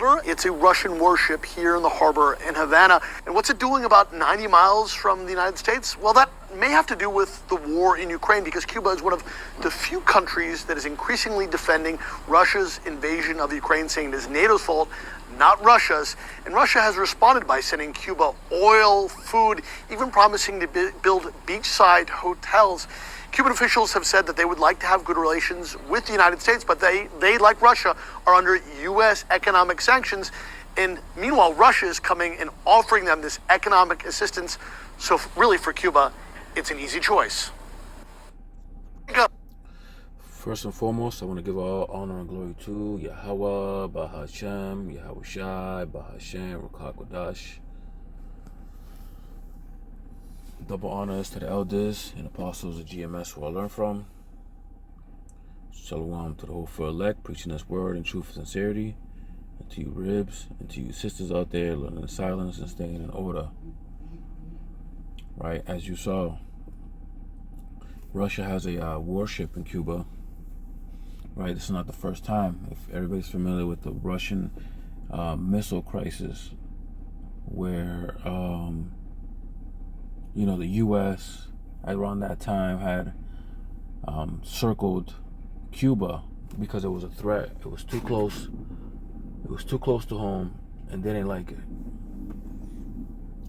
It's a Russian warship here in the harbor in Havana. And what's it doing about 90 miles from the United States? Well, that may have to do with the war in Ukraine, because Cuba is one of the few countries that is increasingly defending Russia's invasion of Ukraine, saying it is NATO's fault, not Russia's. And Russia has responded by sending Cuba oil, food, even promising to build beachside hotels. Cuban officials have said that they would like to have good relations with the United States, but they like Russia, are under U.S. economic sanctions. And meanwhile, Russia is coming and offering them this economic assistance. So really for Cuba, it's an easy choice. First and foremost, I want to give all honor and glory to Yahweh, Bahashem, Yahweh Shai, Bahashem, Ruach HaKodesh. Double honors to the elders and apostles of GMS who I learned from. Shalom to the whole for elect, preaching this word in truth and sincerity. And to you ribs, and to you sisters out there learning in silence and staying in order. Right, as you saw, Russia has a warship in Cuba. Right, this is not the first time. If everybody's familiar with the Russian missile crisis, where the U.S. around that time had circled Cuba because it was a threat. It was too close. It was too close to home, and they didn't like it.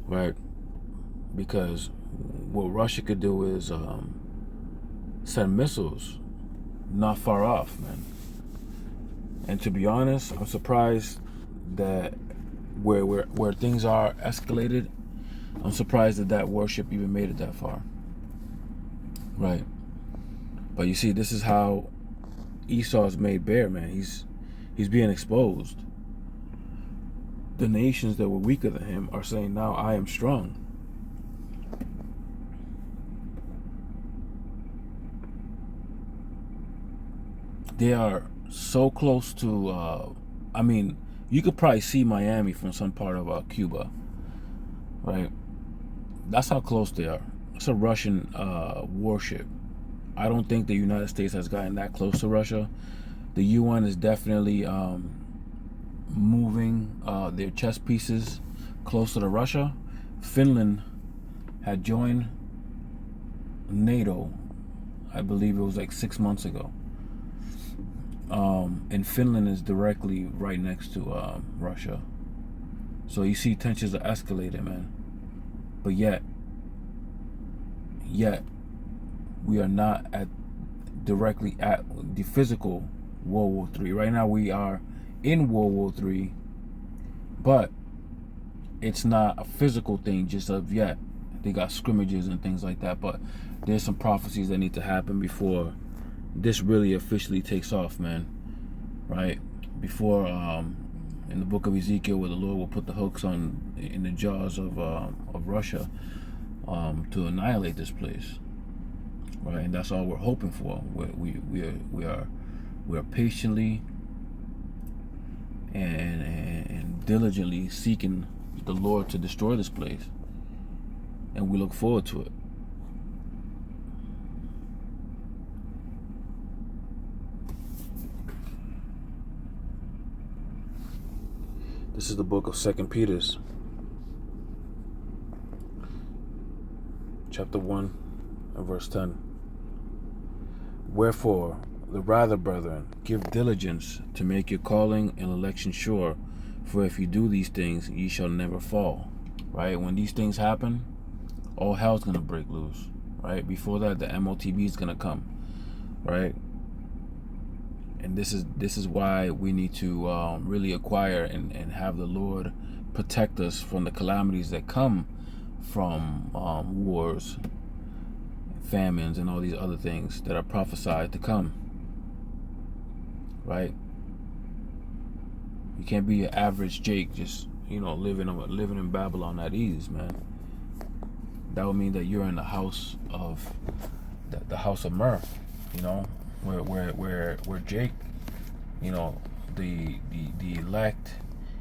Right? Because what Russia could do is send missiles not far off, man. And to be honest, I'm surprised that where things are escalated, I'm surprised that warship even made it that far. Right. But you see, this is how Esau is made bare, man. He's being exposed. The nations that were weaker than him are saying, now I am strong. They are so close to, you could probably see Miami from some part of Cuba. Right? That's how close they are. It's a Russian warship. I don't think the United States has gotten that close to Russia. The UN is definitely moving their chess pieces closer to Russia. Finland had joined NATO, I believe it was like 6 months ago. And Finland is directly right next to Russia. So you see tensions are escalating, man. But yet, we are not directly at the physical World War III. Right now we are in World War III, but it's not a physical thing just of yet. They got scrimmages and things like that, but there's some prophecies that need to happen before this really officially takes off, man. Right? Before in the book of Ezekiel, where the Lord will put the hooks in the jaws of Russia to annihilate this place, right? And that's all we're hoping for. We are patiently and diligently seeking the Lord to destroy this place, and we look forward to it. This is the book of 2 Peter, chapter 1 and verse 10. Wherefore, the rather, brethren, give diligence to make your calling and election sure, for if you do these things, ye shall never fall. Right? When these things happen, all hell's going to break loose. Right? Before that, the MOTB is going to come. Right? And this is why we need to really acquire and have the Lord protect us from the calamities that come from wars, famines, and all these other things that are prophesied to come. Right? You can't be an average Jake just living in Babylon at ease, man. That would mean that you're in the house of the house of mirth, where Jake, the elect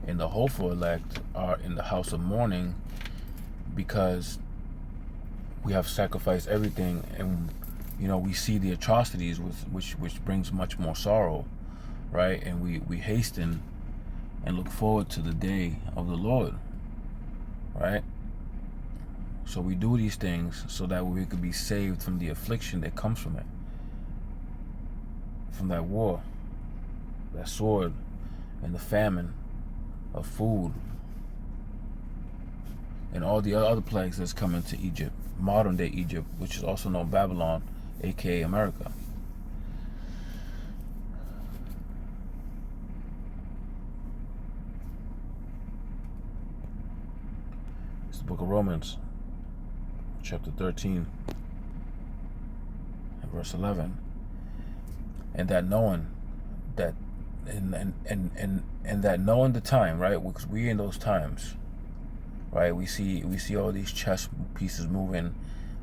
and the hopeful elect are in the house of mourning, because we have sacrificed everything, and we see the atrocities which brings much more sorrow, right? And we hasten and look forward to the day of the Lord, right? So we do these things so that we could be saved from the affliction that comes from it, from that war, that sword, and the famine of food, and all the other plagues that's coming to Egypt, modern day Egypt, which is also known Babylon, aka America. It's the book of Romans, chapter 13, and verse 11. And that knowing that, and that knowing the time, right? Because we're in those times, right? We see all these chess pieces moving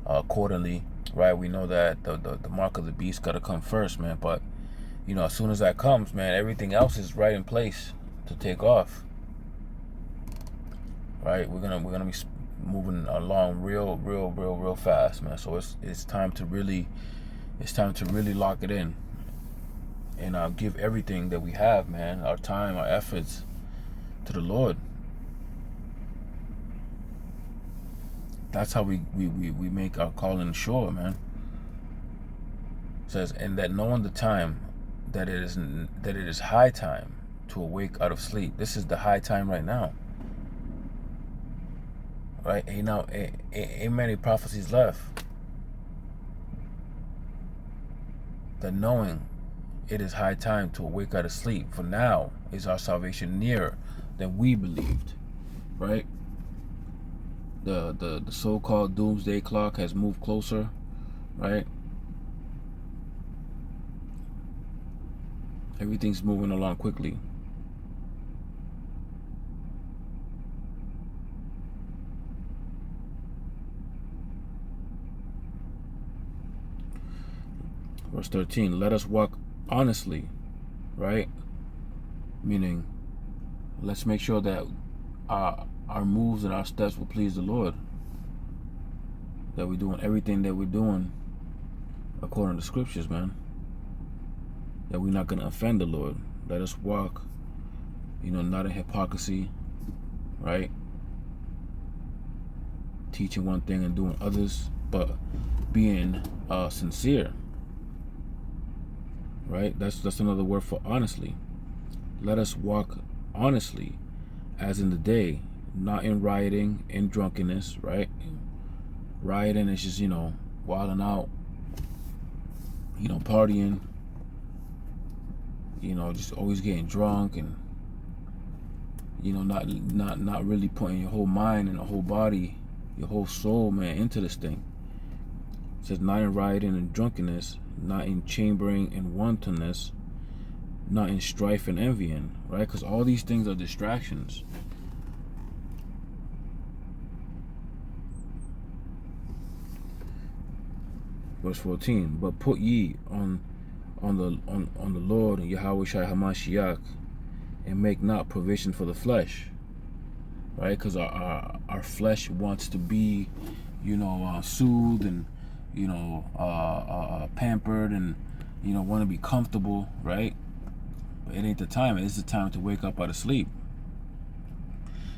accordingly, right? We know that the mark of the beast got to come first, man. But you know, as soon as that comes, man, everything else is right in place to take off, right? We're gonna be moving along real fast, man. So it's time to really lock it in and give everything that we have, man, our time, our efforts, to the Lord. That's how we make our calling sure, man. It says, and that knowing the time, that it is high time to awake out of sleep. This is the high time right now, right? Ain't many prophecies left. That knowing it is high time to awake out of sleep, for now is our salvation nearer than we believed, right? The so-called doomsday clock has moved closer, right? Everything's moving along quickly. Verse 13, let us walk honestly, right? Meaning, let's make sure that our moves and our steps will please the Lord. That we're doing everything that we're doing according to scriptures, man. That we're not going to offend the Lord. Let us walk, not in hypocrisy, right? Teaching one thing and doing others, but being sincere, right? That's another word for honestly. Let us walk honestly, as in the day, not in rioting, in drunkenness, right? Rioting is just, wilding out, partying, just always getting drunk and, not really putting your whole mind and the whole body, your whole soul, man, into this thing. It says, not in rioting and drunkenness, not in chambering and wantonness, not in strife and envying, right? Because all these things are distractions. Verse 14, but put ye on the Lord and Yahweh Shai HaMashiach, and make not provision for the flesh, right? Because our flesh wants to be, soothed and, pampered and, want to be comfortable, right? But it ain't the time. It is the time to wake up out of sleep.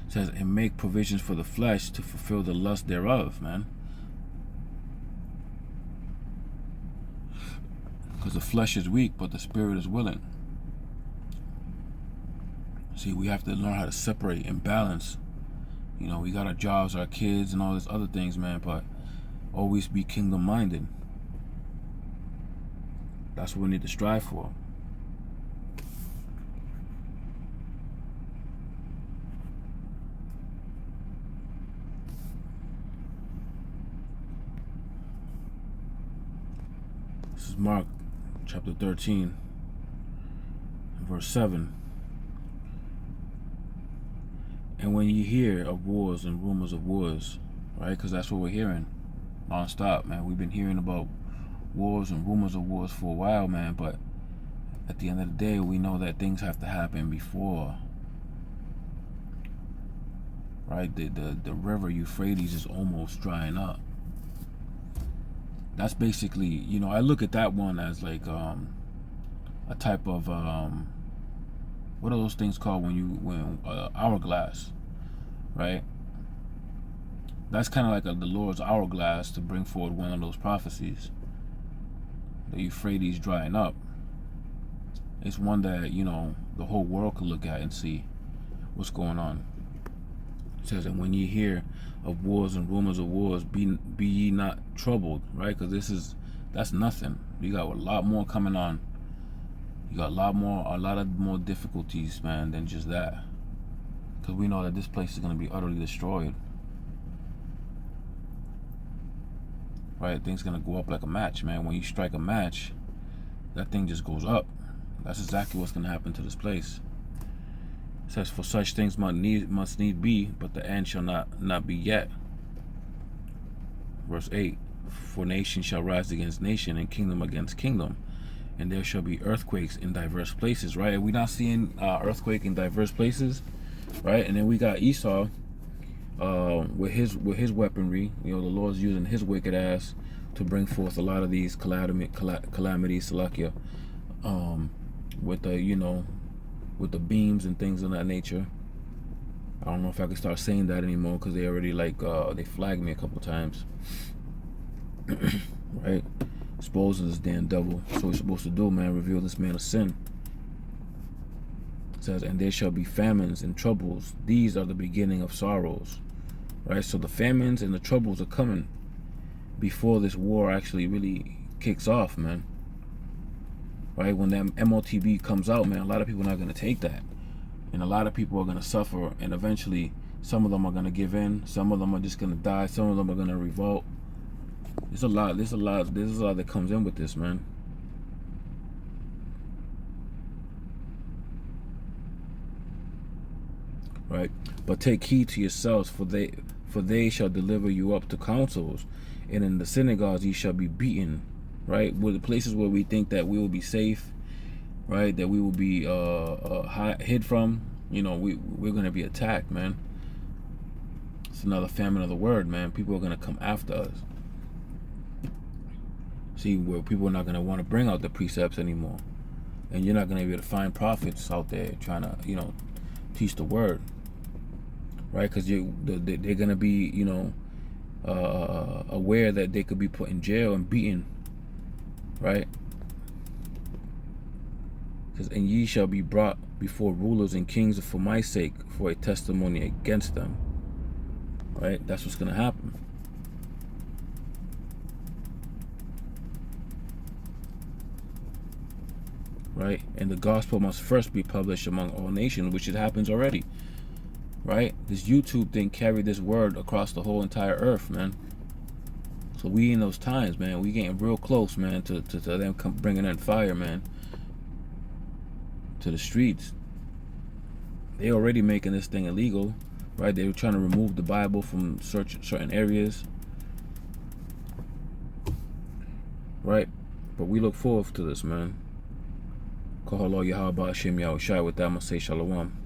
It says, and make provisions for the flesh to fulfill the lust thereof, man. Because the flesh is weak, but the spirit is willing. See, we have to learn how to separate and balance. We got our jobs, our kids, and all these other things, man, but always be kingdom-minded. That's what we need to strive for. This is Mark chapter 13, verse 7. And when you hear of wars and rumors of wars, right? Because that's what we're hearing non-stop, man. We've been hearing about wars and rumors of wars for a while, man. But at the end of the day, we know that things have to happen before, right? The river Euphrates is almost drying up. That's basically, I look at that one as like a type of what are those things called when hourglass, right? That's kind of like the Lord's hourglass to bring forward one of those prophecies. The Euphrates drying up. It's one that, you know, the whole world could look at and see what's going on. It says, and when ye hear of wars and rumors of wars, be ye not troubled, right? Because that's nothing. You got a lot more coming on. You got a lot of more difficulties, man, than just that. Because we know that this place is going to be utterly destroyed. Right? Things going to go up like a match, man. When you strike a match, that thing just goes up. That's exactly what's going to happen to this place. It says, for such things must need be, but the end shall not be yet. Verse 8, for nation shall rise against nation, and kingdom against kingdom, and there shall be earthquakes in diverse places, right? And we're not seeing earthquake in diverse places, right? And then we got Esau with his weaponry. You know, the Lord's using his wicked ass to bring forth a lot of these calamities, Salakia, with the, you know, with the beams and things of that nature. I don't know if I can start saying that anymore because they already they flagged me a couple times. Right? Exposing this damn devil. So what we're supposed to do, man, reveal this man of sin. It says, and there shall be famines and troubles. These are the beginning of sorrows. Right? So the famines and the troubles are coming before this war actually really kicks off, man. Right? When that MOTB comes out, man, a lot of people are not going to take that. And a lot of people are going to suffer. And eventually, some of them are going to give in. Some of them are just going to die. Some of them are going to revolt. There's a lot that comes in with this, man. Right? But take heed to yourselves, for they shall deliver you up to councils, and in the synagogues ye shall be beaten. Right? Where the places where we think that we will be safe, right? That we will be hid from, you know, we're gonna be attacked, man. It's another famine of the word, man. People are gonna come after us. See, where people are not going to want to bring out the precepts anymore. And you're not going to be able to find prophets out there trying to, you know, teach the word. Right? Because they're going to be, you know, aware that they could be put in jail and beaten. Right? And ye shall be brought before rulers and kings for my sake, for a testimony against them. Right? That's what's going to happen. Right? And the gospel must first be published among all nations, which it happens already. Right? This YouTube thing carried this word across the whole entire earth, man. So we in those times, man, we getting real close, man, to them bringing in fire, man, to the streets. They already making this thing illegal, right? They were trying to remove the Bible from certain areas, right? But we look forward to this, man. Call Allah Yahweh Hashem Yahushai. With that, I'm going to say Shalom.